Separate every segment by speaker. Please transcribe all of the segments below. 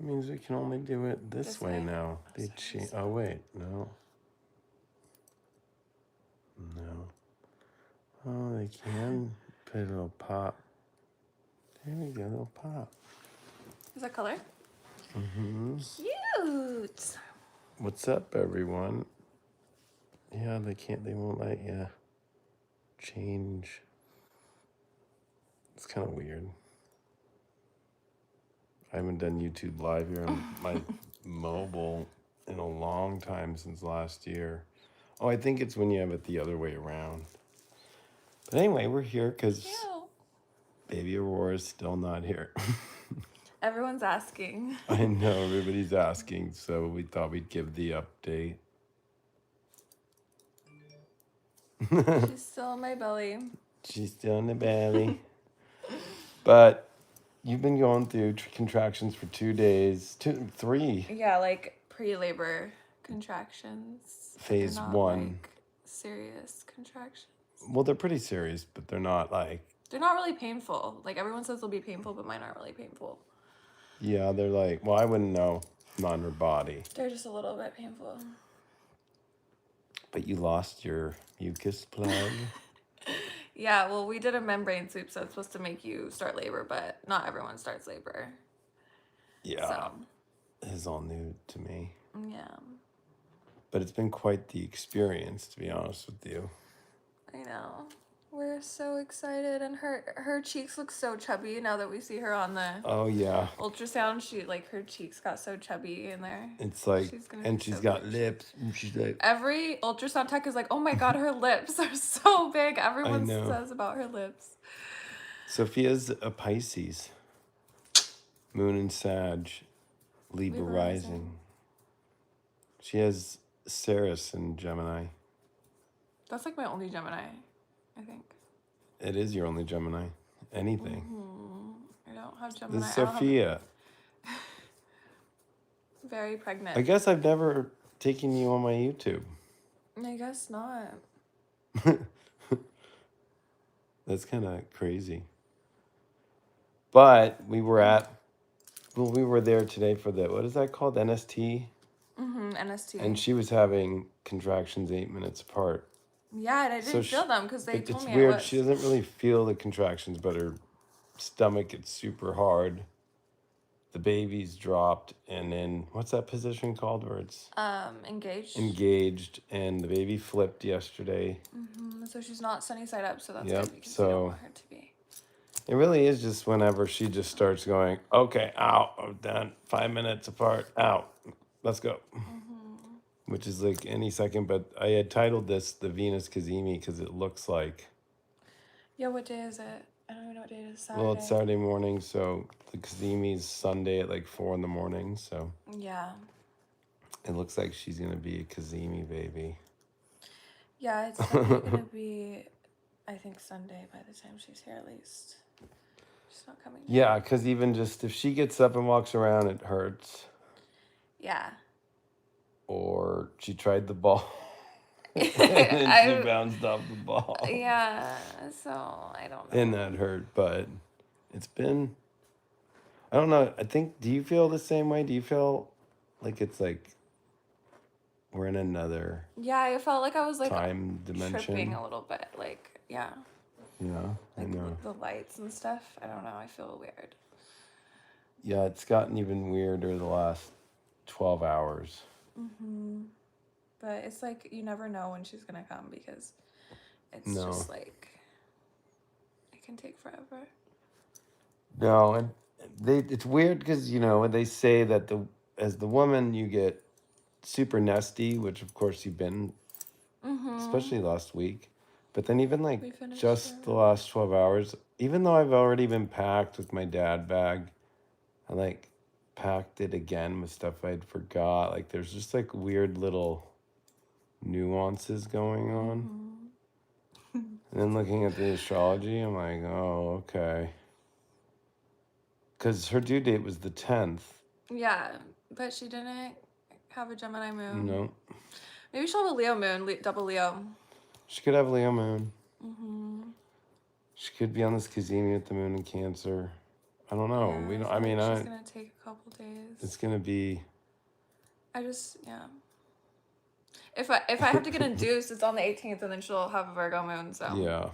Speaker 1: That means we can only do it this way now. Oh, wait. No. No. Oh, they can put a little pop. There we go, a little pop.
Speaker 2: Is that color?
Speaker 1: Mm-hmm.
Speaker 2: Cute.
Speaker 1: What's up, everyone? Yeah, they won't let you change. It's kind of weird. I haven't done YouTube Live here on my mobile in a long time, since last year. Oh, I think it's when you have it the other way around. But anyway, we're here because baby Aurora's still not here.
Speaker 2: Everyone's asking.
Speaker 1: I know, everybody's asking, so we thought we'd give the update.
Speaker 2: She's still in my belly.
Speaker 1: She's still in the belly. But you've been going through contractions for 2 days, 3.
Speaker 2: Yeah, like pre-labor contractions.
Speaker 1: Phase 1.
Speaker 2: Like serious contractions.
Speaker 1: Well, they're pretty serious, but they're not like...
Speaker 2: They're not really painful. Like, everyone says they'll be painful, but mine aren't really painful.
Speaker 1: Yeah, they're like... Well, I wouldn't know. Not in her body.
Speaker 2: They're just a little bit painful.
Speaker 1: But you lost your mucus plug.
Speaker 2: Yeah, well, we did a membrane sweep, so it's supposed to make you start labor, but not everyone starts labor.
Speaker 1: Yeah.
Speaker 2: So.
Speaker 1: It's all new to me.
Speaker 2: Yeah.
Speaker 1: But it's been quite the experience, to be honest with you.
Speaker 2: I know. We're so excited, and her cheeks look so chubby now that we see her on the ultrasound. She her cheeks got so chubby in there.
Speaker 1: It's like, she's got lips, and she's like...
Speaker 2: Every ultrasound tech is like, oh my god, her lips are so big. Everyone says about her lips.
Speaker 1: Sophia's a Pisces. Moon and Sag. Libra rising. She has Ceres in Gemini.
Speaker 2: That's like my only Gemini, I think.
Speaker 1: It is your only Gemini. Anything.
Speaker 2: I don't have Gemini.
Speaker 1: This is Sophia.
Speaker 2: Very pregnant.
Speaker 1: I guess I've never taken you on my YouTube.
Speaker 2: I guess not.
Speaker 1: That's kind of crazy. But we were there today for the, what is that called? NST?
Speaker 2: NST.
Speaker 1: And she was having contractions 8 minutes apart.
Speaker 2: Yeah, and I didn't feel them because they told me
Speaker 1: it's weird. She doesn't really feel the contractions, but her stomach gets super hard. The baby's dropped, and then what's that position called where it's
Speaker 2: engaged?
Speaker 1: Engaged, and the baby flipped yesterday.
Speaker 2: So she's not sunny side up, so that's good because
Speaker 1: so
Speaker 2: you don't want her to be.
Speaker 1: It really is just whenever she just starts going, okay, out, I'm done, 5 minutes apart, out, let's go. Which is like any second, but I had titled this the Venus Cazimi because it looks like...
Speaker 2: Yeah, what day is it? I don't even know what day it is. Saturday.
Speaker 1: Well, it's Saturday morning, so the Cazimi's Sunday at like 4 in the morning, so... Yeah. It looks like she's going to be a Cazimi baby.
Speaker 2: Yeah, it's definitely going to be, I think, Sunday by the time she's here at least. She's not coming.
Speaker 1: Yeah, because even just if she gets up and walks around, it hurts.
Speaker 2: Yeah.
Speaker 1: Or she tried the ball. And then she bounced off the ball.
Speaker 2: Yeah, so I don't know.
Speaker 1: And that hurt, but it's been... I don't know. I think, do you feel the same way? Do you feel like it's like we're in another...
Speaker 2: Yeah, I felt like I was like
Speaker 1: time dimension.
Speaker 2: Tripping a little bit. Like, yeah.
Speaker 1: Yeah,
Speaker 2: like,
Speaker 1: I know.
Speaker 2: The lights and stuff. I don't know. I feel weird.
Speaker 1: Yeah, it's gotten even weirder the last 12 hours.
Speaker 2: But it's like you never know when she's gonna come because it's just like it can take forever.
Speaker 1: No, and it's weird because when they say that as the woman you get super nesty, which of course you've been, especially last week. But then even like just the last 12 hours, even though I've already been packed with my dad bag, I like packed it again with stuff I'd forgot. Like there's just like weird little nuances going on. And then looking at the astrology, I'm like, oh, okay. Because her due date was the 10th.
Speaker 2: Yeah, but she didn't have a Gemini moon.
Speaker 1: No.
Speaker 2: Maybe she'll have a Leo moon, double Leo.
Speaker 1: She could have a Leo moon. She could be on this Cazimi with the moon in Cancer. I don't know.
Speaker 2: Yeah,
Speaker 1: We don't.
Speaker 2: I
Speaker 1: I mean,
Speaker 2: feel like she's gonna take a couple days.
Speaker 1: It's gonna be.
Speaker 2: Yeah. If I have to get induced, it's on the 18th, and then she'll have a Virgo moon. So
Speaker 1: Yeah.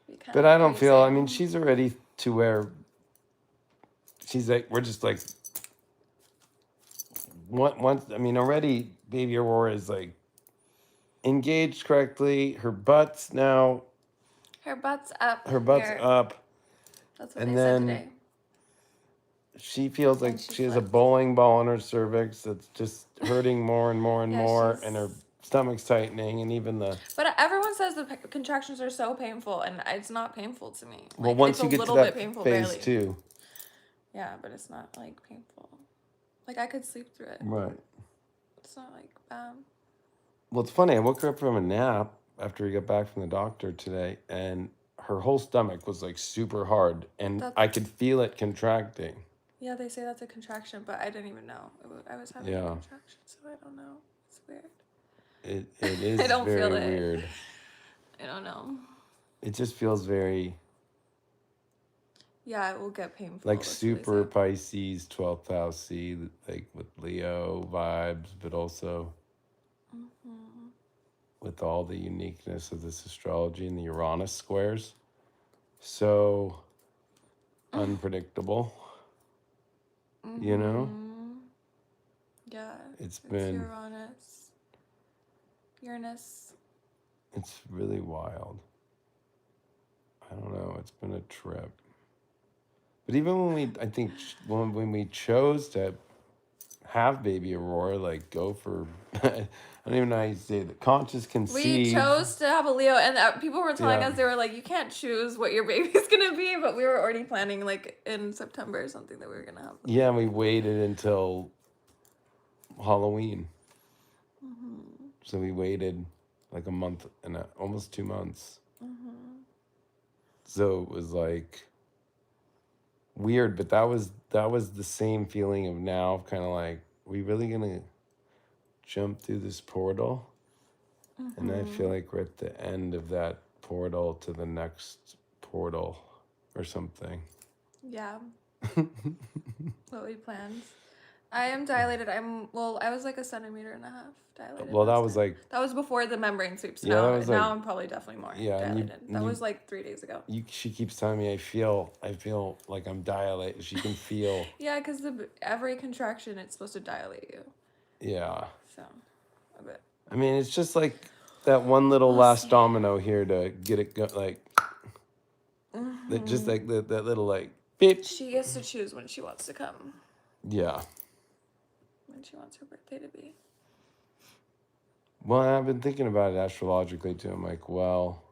Speaker 2: Be
Speaker 1: But I don't
Speaker 2: crazy.
Speaker 1: feel. I mean, she's already to where. She's like, we're just like. Once I mean, already, baby Aurora is like. Engaged correctly. Her butt's now.
Speaker 2: Her butt's up.
Speaker 1: Her butt's
Speaker 2: here.
Speaker 1: up.
Speaker 2: That's what they said today.
Speaker 1: She feels like she has a bowling ball in her cervix that's just hurting more and more and more, and her stomach's tightening, and even the.
Speaker 2: But everyone says the contractions are so painful, and it's not painful to me.
Speaker 1: Well, once
Speaker 2: it's
Speaker 1: you
Speaker 2: a
Speaker 1: get
Speaker 2: little
Speaker 1: to that
Speaker 2: bit painful,
Speaker 1: phase
Speaker 2: barely.
Speaker 1: 2.
Speaker 2: Yeah, but it's not like painful. Like I could sleep through it.
Speaker 1: Right.
Speaker 2: It's not like bad.
Speaker 1: Well, it's funny. I woke her up from a nap after we got back from the doctor today, and her whole stomach was like super hard, and I could feel it contracting.
Speaker 2: Yeah, they say that's a contraction, but I didn't even know. I was having a contraction, so I don't know. It's weird.
Speaker 1: It is
Speaker 2: I don't
Speaker 1: very
Speaker 2: feel it.
Speaker 1: weird.
Speaker 2: I don't know.
Speaker 1: It just feels very.
Speaker 2: Yeah, it will get painful.
Speaker 1: Like super Pisces, 12th house C, like with Leo vibes, but also with all the uniqueness of this astrology and the Uranus squares. So unpredictable. You know?
Speaker 2: Yeah.
Speaker 1: It's been
Speaker 2: Uranus.
Speaker 1: It's really wild. I don't know. It's been a trip. But even when we chose to have baby Aurora, like go for, I don't even know how you say it, conscious conceive.
Speaker 2: We chose to have a Leo, and people were telling us, they were like, you can't choose what your baby's going to be, but we were already planning like in September or something that we were going to have.
Speaker 1: Yeah, and we waited until Halloween. So we waited like a month and almost 2 months. So it was like weird, but that was the same feeling of now, kind of like, we really gonna jump through this portal? And I feel like we're at the end of that portal to the next portal or something.
Speaker 2: Yeah. What we planned. I am dilated. I was like 1.5 centimeters dilated.
Speaker 1: Well, that was
Speaker 2: before the membrane sweeps.
Speaker 1: Yeah,
Speaker 2: now I'm probably definitely more dilated. That was like 3 days ago.
Speaker 1: She keeps telling me I feel like I'm dilated. She can feel.
Speaker 2: Yeah, because every contraction, it's supposed to dilate you.
Speaker 1: Yeah.
Speaker 2: So, a bit.
Speaker 1: I mean, it's just like that one little last domino here to get it like. Just like that little like beep.
Speaker 2: She gets to choose when she wants to come.
Speaker 1: Yeah.
Speaker 2: When she wants her birthday to be.
Speaker 1: Well, I've been thinking about it astrologically too. I'm like, well,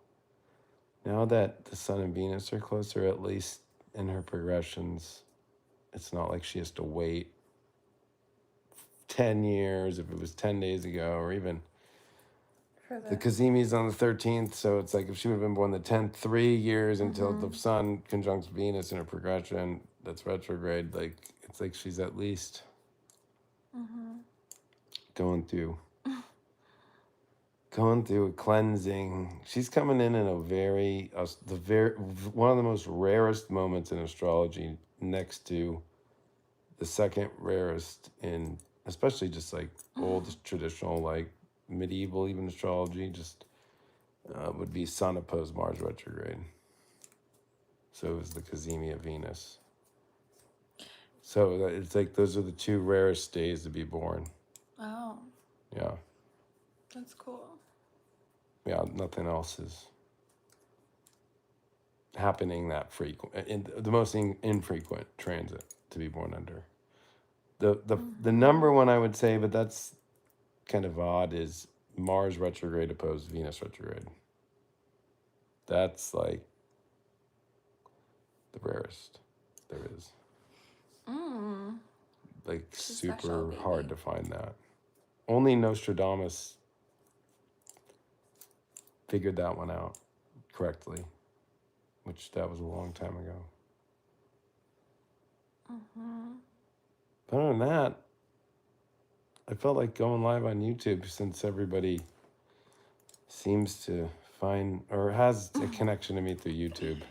Speaker 1: now that the Sun and Venus are closer, at least in her progressions, it's not like she has to wait 10 years if it was 10 days ago, or even the Cazimi's on the 13th. So it's like if she would have been born the 10th, 3 years until the Sun conjuncts Venus in her progression that's retrograde. Like, it's like she's at least going through a cleansing. She's coming in a one of the most rarest moments in astrology, next to the second rarest in, especially just like old traditional, like medieval even astrology, just would be Sun opposed Mars retrograde. So it was the Cazimi of Venus. So it's like those are the 2 rarest days to be born.
Speaker 2: Oh.
Speaker 1: Yeah.
Speaker 2: That's cool.
Speaker 1: Yeah, nothing else is happening that frequent. In the most infrequent transit to be born under. The number one I would say, but that's kind of odd, is Mars retrograde opposed Venus retrograde. That's like the rarest there is. Like super hard to find that. Only Nostradamus figured that one out correctly, which that was a long time ago. But other than that, I felt like going live on YouTube, since everybody seems to find or has a connection to me through YouTube.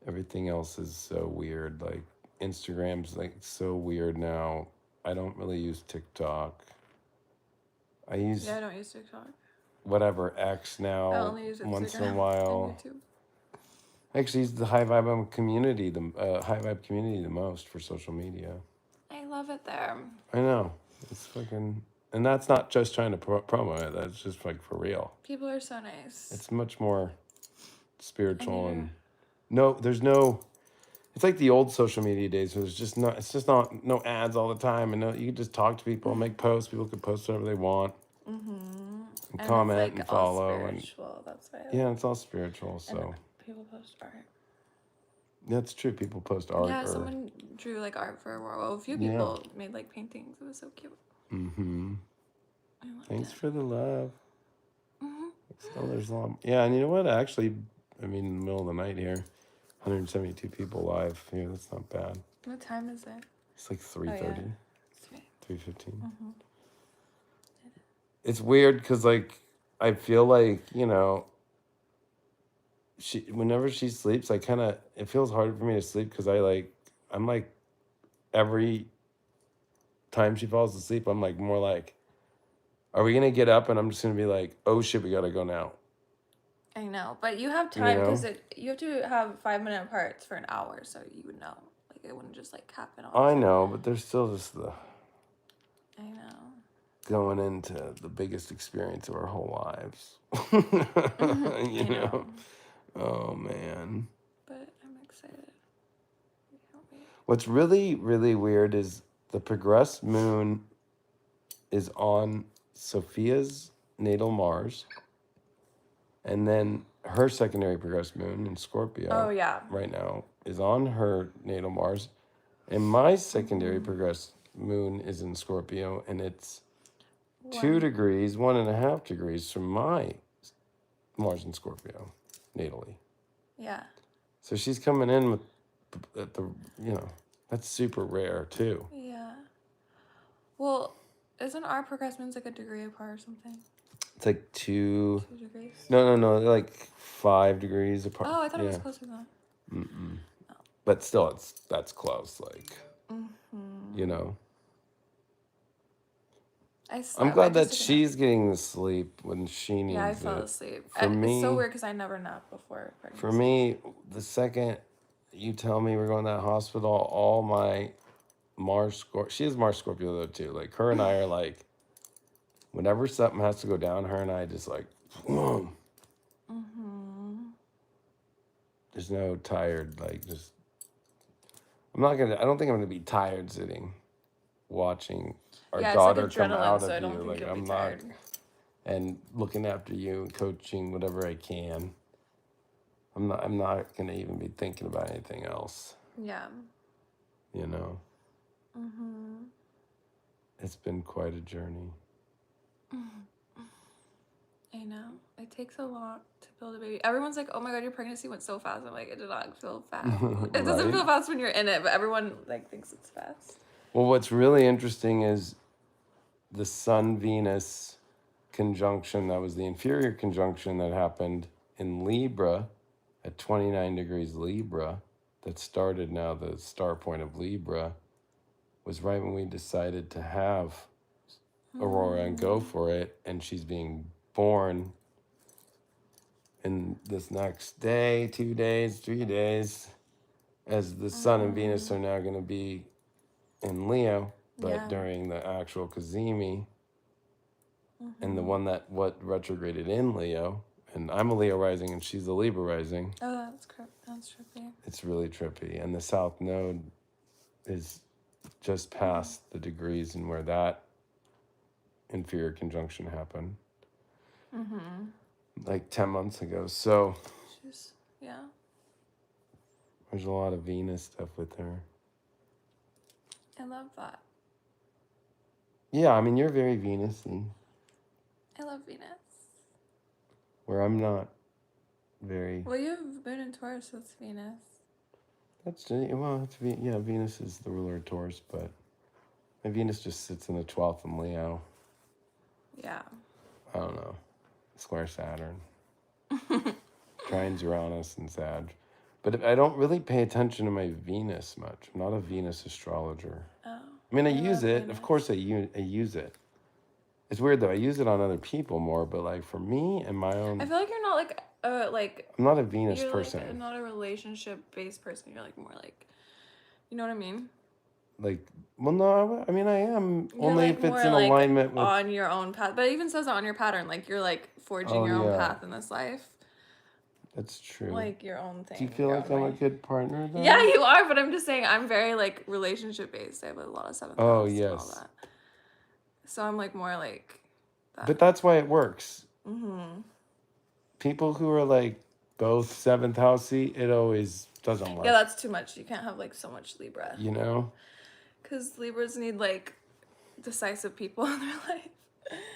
Speaker 1: Everything else is so weird. Like Instagram's like so weird now. I don't really use TikTok. I use
Speaker 2: I don't use TikTok.
Speaker 1: Whatever X now.
Speaker 2: I only use Instagram
Speaker 1: once in a while.
Speaker 2: and YouTube.
Speaker 1: I actually use the High Vibe community, the most for social media.
Speaker 2: I love it there.
Speaker 1: I know. It's fucking, and that's not just trying to promo it. That's just like for real.
Speaker 2: People are so nice.
Speaker 1: It's much more spiritual and there's no. It's like the old social media days where it's just not no ads all the time, and you can just talk to people, make posts. People can post whatever they want, and comment
Speaker 2: it's like
Speaker 1: and follow,
Speaker 2: all spiritual. That's why.
Speaker 1: Yeah, it's all spiritual. So
Speaker 2: people post art.
Speaker 1: That's true. People post art.
Speaker 2: Yeah, someone drew like art for Aurora. Well, a few people made like paintings. It was so cute.
Speaker 1: Thanks for the love. So there's a lot. Yeah, and you know what? Actually, I mean, in the middle of the night here, 172 people live here. That's not bad.
Speaker 2: What time is it?
Speaker 1: It's like 3:30. 3:15. It's weird because like I feel like, whenever she sleeps, it feels harder for me to sleep because I'm like every time she falls asleep, I'm like more like, are we gonna get up? And I'm just gonna be like, oh shit, we gotta go now.
Speaker 2: I know, but you have time because you have to have 5-minute parts for an hour, so you would know. Like it wouldn't just like happen.
Speaker 1: I know, but there's still just
Speaker 2: I know.
Speaker 1: Going into the biggest experience of our whole lives. you know. Oh man.
Speaker 2: But I'm excited.
Speaker 1: What's really, really weird is the progressed moon is on Sophia's natal Mars. And then her secondary progressed moon in Scorpio right now is on her natal Mars. And my secondary progressed moon is in Scorpio, and it's 2 degrees, 1.5 degrees from my Mars in Scorpio, natally.
Speaker 2: Yeah.
Speaker 1: So she's coming in with that's super rare too.
Speaker 2: Yeah. Well, isn't our progressed moons like a degree apart or something?
Speaker 1: It's like 2
Speaker 2: degrees?
Speaker 1: No, they're like 5 degrees apart.
Speaker 2: Oh, I thought it was closer than that.
Speaker 1: Oh. But still, that's close, like, I'm glad that she's getting the sleep when she needs it.
Speaker 2: Yeah, I fell asleep. It's so weird because I never napped before pregnancy.
Speaker 1: For me, the second you tell me we're going to that hospital, all my Mars Scorpio, she is Mars Scorpio though too. Like her and I are like, whenever something has to go down, her and I just like, boom. There's no tired, like just, I don't think I'm gonna be tired sitting, watching our daughter
Speaker 2: like
Speaker 1: come out
Speaker 2: so
Speaker 1: of you. Like I'm not,
Speaker 2: tired.
Speaker 1: And looking after you and coaching whatever I can. I'm not gonna even be thinking about anything else.
Speaker 2: Yeah.
Speaker 1: It's been quite a journey.
Speaker 2: I know. It takes a lot to build a baby. Everyone's like, oh my God, your pregnancy went so fast. I'm like, it did not feel fast. It doesn't feel fast when you're in it, but everyone like thinks it's fast.
Speaker 1: Well, what's really interesting is the Sun-Venus conjunction. That was the inferior conjunction that happened in Libra at 29 degrees Libra. That started now, the star point of Libra, was right when we decided to have Aurora and go for it. And she's being born in this next day, 2 days, 3 days, as the Sun and Venus are now going to be in Leo, but during the actual Cazimi, and the one that retrograded in Leo, and I'm a Leo rising and she's a Libra rising.
Speaker 2: Oh, that's trippy.
Speaker 1: It's really trippy, and the South Node is just past the degrees and where that inferior conjunction happened. Like 10 months ago. So there's a lot of Venus stuff with her.
Speaker 2: I love that.
Speaker 1: Yeah, I mean, you're very Venus-y.
Speaker 2: I love Venus.
Speaker 1: Where I'm not very...
Speaker 2: Well, you have Moon in Taurus, so it's Venus.
Speaker 1: Venus is the ruler of Taurus, but my Venus just sits in the 12th in Leo.
Speaker 2: Yeah.
Speaker 1: I don't know. Square Saturn. Trines Uranus and Sag. But I don't really pay attention to my Venus much. I'm not a Venus astrologer.
Speaker 2: Oh.
Speaker 1: I mean, I use it. Venus. Of course, I use it. It's weird though. I use it on other people more, but like for me and my own.
Speaker 2: I feel like you're not like.
Speaker 1: I'm not a Venus
Speaker 2: you're
Speaker 1: person.
Speaker 2: Like not a relationship-based person. You're like more like, you know what I mean?
Speaker 1: Like, well, no, I mean I am
Speaker 2: you're
Speaker 1: only
Speaker 2: like
Speaker 1: if it's in alignment with
Speaker 2: on your own path. But it even says on your pattern, like you're like forging your own path in this life.
Speaker 1: That's true.
Speaker 2: Like your own thing.
Speaker 1: Do you feel like I'm a good partner then?
Speaker 2: Yeah, you are, but I'm just saying I'm very like relationship based. I have a lot of 7th house and all that. So I'm like more like that.
Speaker 1: But that's why it works. Mm-hmm. People who are like both 7th housey, it always doesn't work.
Speaker 2: Yeah, that's too much. You can't have like so much Libra.
Speaker 1: You know?
Speaker 2: Because Libras need like decisive people in their life.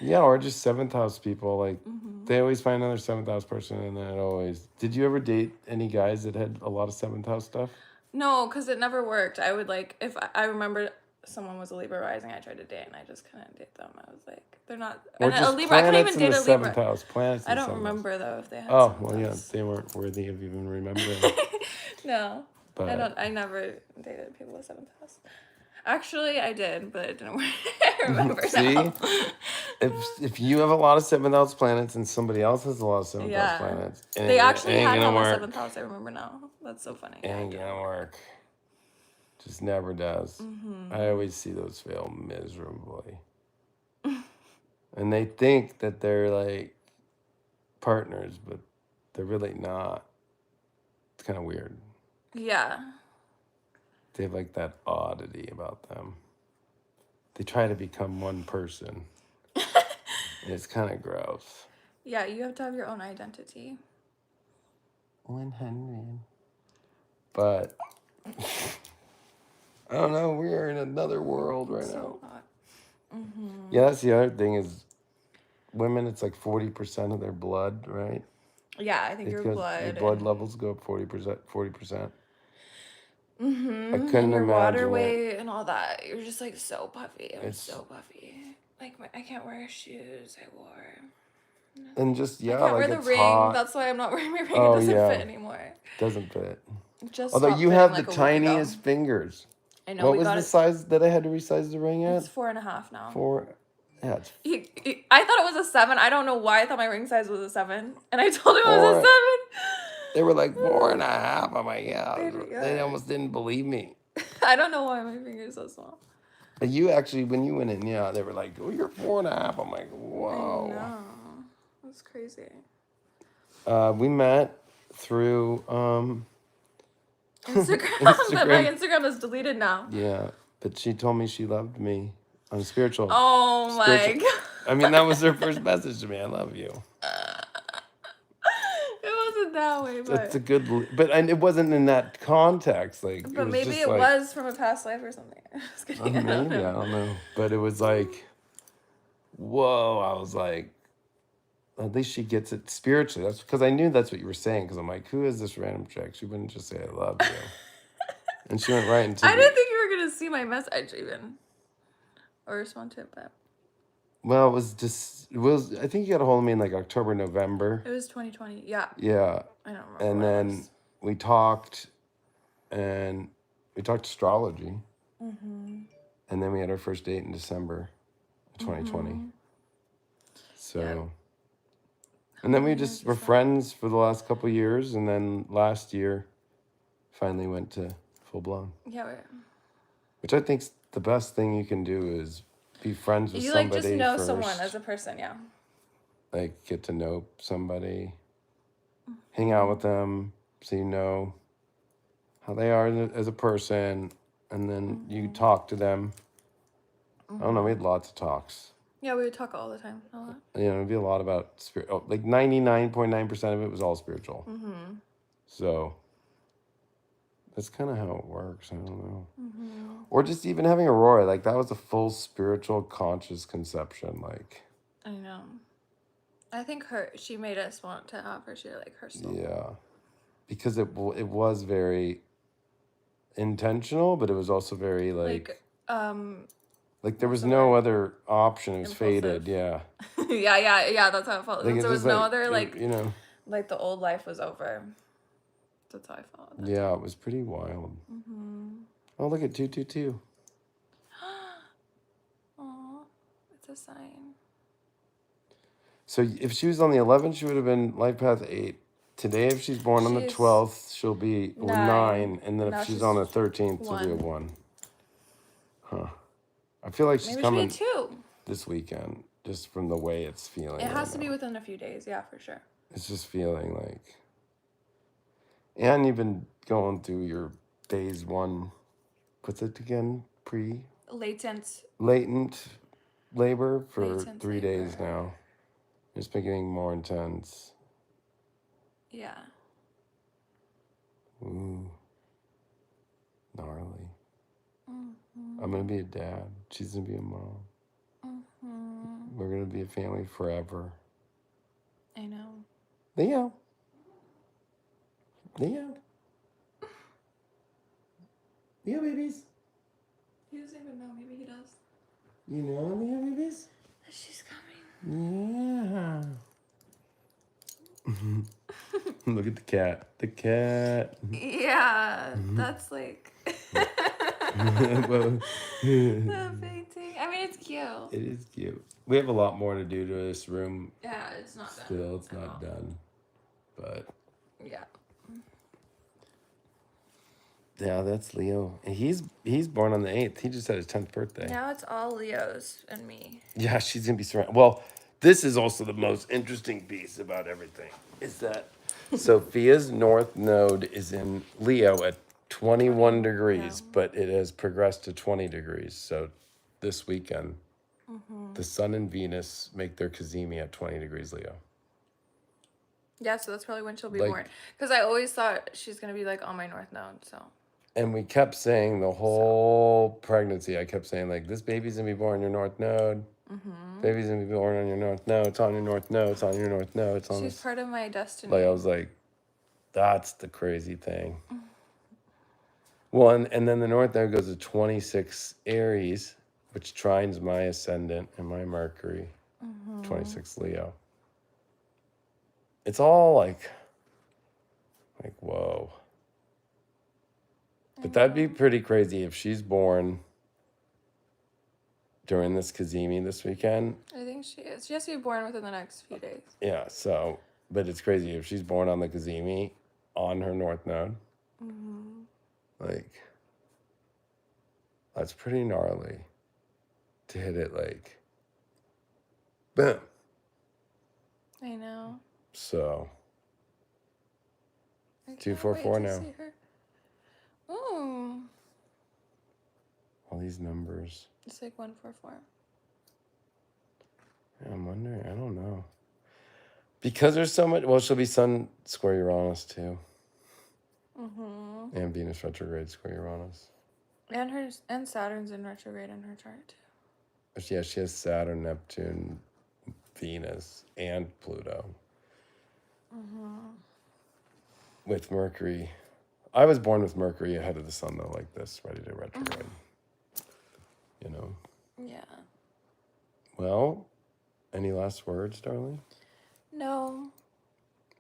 Speaker 1: Yeah, or just 7th house people. Like they always find another 7th house person, and then it always. Did you ever date any guys that had a lot of 7th house stuff?
Speaker 2: No, because it never worked. I would like if I remember someone was a Libra rising, I tried to date and I just couldn't date them. I was like, they're not.
Speaker 1: Or
Speaker 2: and
Speaker 1: just
Speaker 2: a Libra, I couldn't even date a Libra.
Speaker 1: 7th house. Planets.
Speaker 2: I don't remember though if they had.
Speaker 1: Oh well, yeah, they weren't worthy of even remembering.
Speaker 2: No, but I never dated people with 7th house. Actually, I did, but it didn't work. I remember.
Speaker 1: See,
Speaker 2: now.
Speaker 1: if you have a lot of 7th house planets and somebody else has a lot of 7th house planets, and
Speaker 2: they actually had a 7th house. I remember now. That's so funny.
Speaker 1: Ain't gonna work. Just never does. Mm-hmm. I always see those fail miserably, and they think that they're like partners, but they're really not. It's kind of weird.
Speaker 2: Yeah.
Speaker 1: They have like that oddity about them. They try to become one person. It's kind of gross.
Speaker 2: Yeah, you have to have your own identity.
Speaker 1: 100. But I don't know. We are in another world right now. Mm-hmm. Yeah, that's the other thing is women. It's like 40% of their blood, right?
Speaker 2: Yeah, I think your
Speaker 1: blood levels go up 40%. 40%.
Speaker 2: Mm-hmm.
Speaker 1: I couldn't
Speaker 2: your
Speaker 1: imagine
Speaker 2: water weight and all that. You're just like so puffy. I'm so puffy. Like I can't wear shoes I wore.
Speaker 1: And just
Speaker 2: I can't wear the ring.
Speaker 1: Hot.
Speaker 2: That's why I'm not wearing my ring. It doesn't fit anymore.
Speaker 1: Doesn't fit.
Speaker 2: Just
Speaker 1: although you have the tiniest fingers.
Speaker 2: I know.
Speaker 1: What was the size that I had to resize the ring at?
Speaker 2: It's 4.5 now.
Speaker 1: 4. Yeah.
Speaker 2: I thought it was a 7. I don't know why I thought my ring size was a 7, and I told him it was a 7.
Speaker 1: They were like 4.5. I'm like, yeah. They almost didn't believe me.
Speaker 2: I don't know why my finger's so small.
Speaker 1: You actually, when you went in, yeah, they were like, oh, you're 4.5. I'm like, whoa.
Speaker 2: I know. That's crazy.
Speaker 1: We met through
Speaker 2: Instagram. But my Instagram is deleted now.
Speaker 1: Yeah, but she told me she loved me on spiritual.
Speaker 2: Oh my God.
Speaker 1: I mean, that was her first message to me. I love you.
Speaker 2: It wasn't that way, but
Speaker 1: it's a good. But it wasn't in that context. Like,
Speaker 2: but maybe it was from a past life or something.
Speaker 1: Maybe I don't know. But it was like, whoa! I was like, at least she gets it spiritually. That's because I knew that's what you were saying. Because I'm like, who is this random chick? She wouldn't just say I love you. And she went right into.
Speaker 2: I didn't think you were gonna see my message even, or respond to it, but.
Speaker 1: Well, it was. I think you got a hold of me in like October, November.
Speaker 2: It was 2020. Yeah.
Speaker 1: Yeah.
Speaker 2: I don't remember.
Speaker 1: And then we talked, astrology. Mm-hmm. And then we had our first date in December, 2020. Mm-hmm. So. Yeah. And then we just were friends for the last couple of years, and then last year, finally went to full blown.
Speaker 2: Yeah.
Speaker 1: Which I think's the best thing you can do is be friends with somebody. You
Speaker 2: just know
Speaker 1: first.
Speaker 2: someone as a person, yeah.
Speaker 1: Like get to know somebody, hang out with them, so you know how they are as a person, and then you talk to them. I don't know. We had lots of talks.
Speaker 2: Yeah, we would talk all the time. A lot.
Speaker 1: It'd be a lot about spirit. Oh, like 99.9% of it was all spiritual. Mm-hmm. So that's kind of how it works. I don't know. Mm-hmm. Or just even having Aurora, like that was a full spiritual conscious conception. Like
Speaker 2: I know. I think she made us want to have her share like her soul.
Speaker 1: Yeah, because it was very intentional, but it was also very like there was no other option. It was fated. Yeah.
Speaker 2: yeah. That's how it felt. There was no other like
Speaker 1: like the
Speaker 2: old life was over. That's how I felt.
Speaker 1: Yeah, it was pretty wild. Oh, look at 222.
Speaker 2: Oh, it's a sign.
Speaker 1: So if she was on the 11th, she would have been life path 8. Today, if she's born on the 12th, she'll be 9. And then if she's on the 13th, she'll be a 1. Huh. I feel like she's coming
Speaker 2: be a 2
Speaker 1: this weekend, just from the way it's feeling.
Speaker 2: It has to be within a few days, yeah, for sure.
Speaker 1: It's just feeling like... And you've been going through your phase 1... What's it again? Latent labor for 3 days now. It's been getting more intense.
Speaker 2: Yeah.
Speaker 1: Ooh. Gnarly. I'm going to be a dad. She's going to be a mom. We're going to be a family forever.
Speaker 2: I know.
Speaker 1: Leo. Leo. Leo babies.
Speaker 2: He doesn't even know. Maybe he does.
Speaker 1: You know Leo babies?
Speaker 2: She's coming.
Speaker 1: Yeah. Look at the cat. The cat.
Speaker 2: Yeah, that's like the big thing. I mean, it's cute.
Speaker 1: It is cute. We have a lot more to do to this room.
Speaker 2: Yeah, it's not done.
Speaker 1: Still, it's not done. But
Speaker 2: yeah.
Speaker 1: Yeah, that's Leo. And he's born on the 8th. He just had his 10th birthday.
Speaker 2: Now it's all Leos and me.
Speaker 1: Yeah, she's going to be surrounded. Well, this is also the most interesting piece about everything, is that Sophia's north node is in Leo at 21 degrees, but it has progressed to 20 degrees. So this weekend, the Sun and Venus make their Cazimi at 20 degrees Leo.
Speaker 2: Yeah, so that's probably when she'll be born. Because I always thought she's going to be like on my north node, so.
Speaker 1: And we kept saying the whole pregnancy, I kept saying, like, this baby's going to be born on your north node. Baby's going to be born on your north node. It's on your north node. It's on your north node. It's on
Speaker 2: She's part of my destiny.
Speaker 1: Like, I was like, that's the crazy thing. Well, and then the north node goes to 26 Aries, which trines my ascendant and my Mercury. 26 Leo. It's all like, whoa. But that'd be pretty crazy if she's born during this Cazimi this weekend.
Speaker 2: I think she is. She has to be born within the next few days.
Speaker 1: Yeah, so, but it's crazy if she's born on the Cazimi on her north node. Like, that's pretty gnarly to hit it like, boom.
Speaker 2: I know.
Speaker 1: So, 244 now.
Speaker 2: Oh.
Speaker 1: All these numbers.
Speaker 2: It's like 144.
Speaker 1: Yeah, I'm wondering. I don't know. Because there's so much. Well, she'll be Sun square Uranus too. And Venus retrograde square Uranus.
Speaker 2: And Saturn's in retrograde in her chart too.
Speaker 1: Yeah, she has Saturn, Neptune, Venus, and Pluto. With Mercury. I was born with Mercury ahead of the Sun, though, like this, ready to retrograde. You know?
Speaker 2: Yeah.
Speaker 1: Well, any last words, darling?
Speaker 2: No.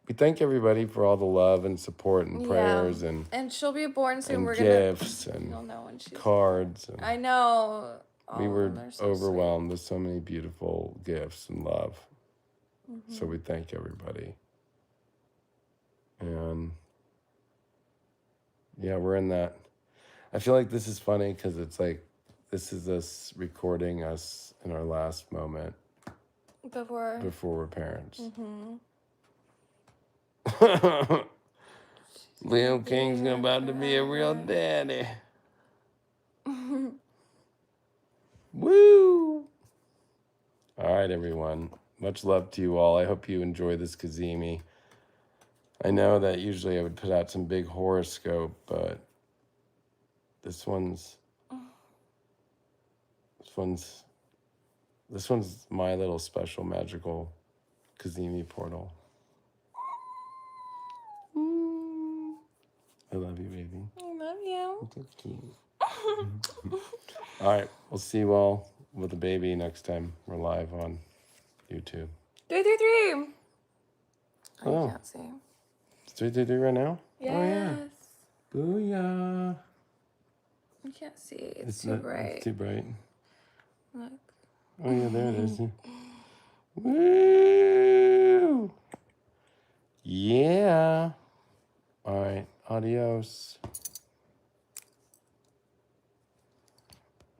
Speaker 1: We thank everybody for all the love and support and prayers and
Speaker 2: she'll be born soon.
Speaker 1: We're gifts and
Speaker 2: you'll know when she's
Speaker 1: cards. And
Speaker 2: I know.
Speaker 1: We were overwhelmed with so many beautiful gifts and love. So we thank everybody. And yeah, we're in that. I feel like this is funny because it's like, this is us recording us in our last moment before we're parents. Leo King's about to be a real daddy. Woo! All right, everyone. Much love to you all. I hope you enjoy this Cazimi. I know that usually I would put out some big horoscope, but this one's my little special magical Cazimi portal. I love you, baby.
Speaker 2: I love you.
Speaker 1: That's so cute. All right, we'll see you all with the baby next time we're live on YouTube.
Speaker 2: 333.
Speaker 1: Oh.
Speaker 2: I can't see.
Speaker 1: It's 333 right now?
Speaker 2: Yes.
Speaker 1: Oh, yeah. Booyah.
Speaker 2: You can't see. It's too bright.
Speaker 1: It's too bright.
Speaker 2: Look.
Speaker 1: Oh, yeah, there it is. Woo! Yeah. All right. Adios.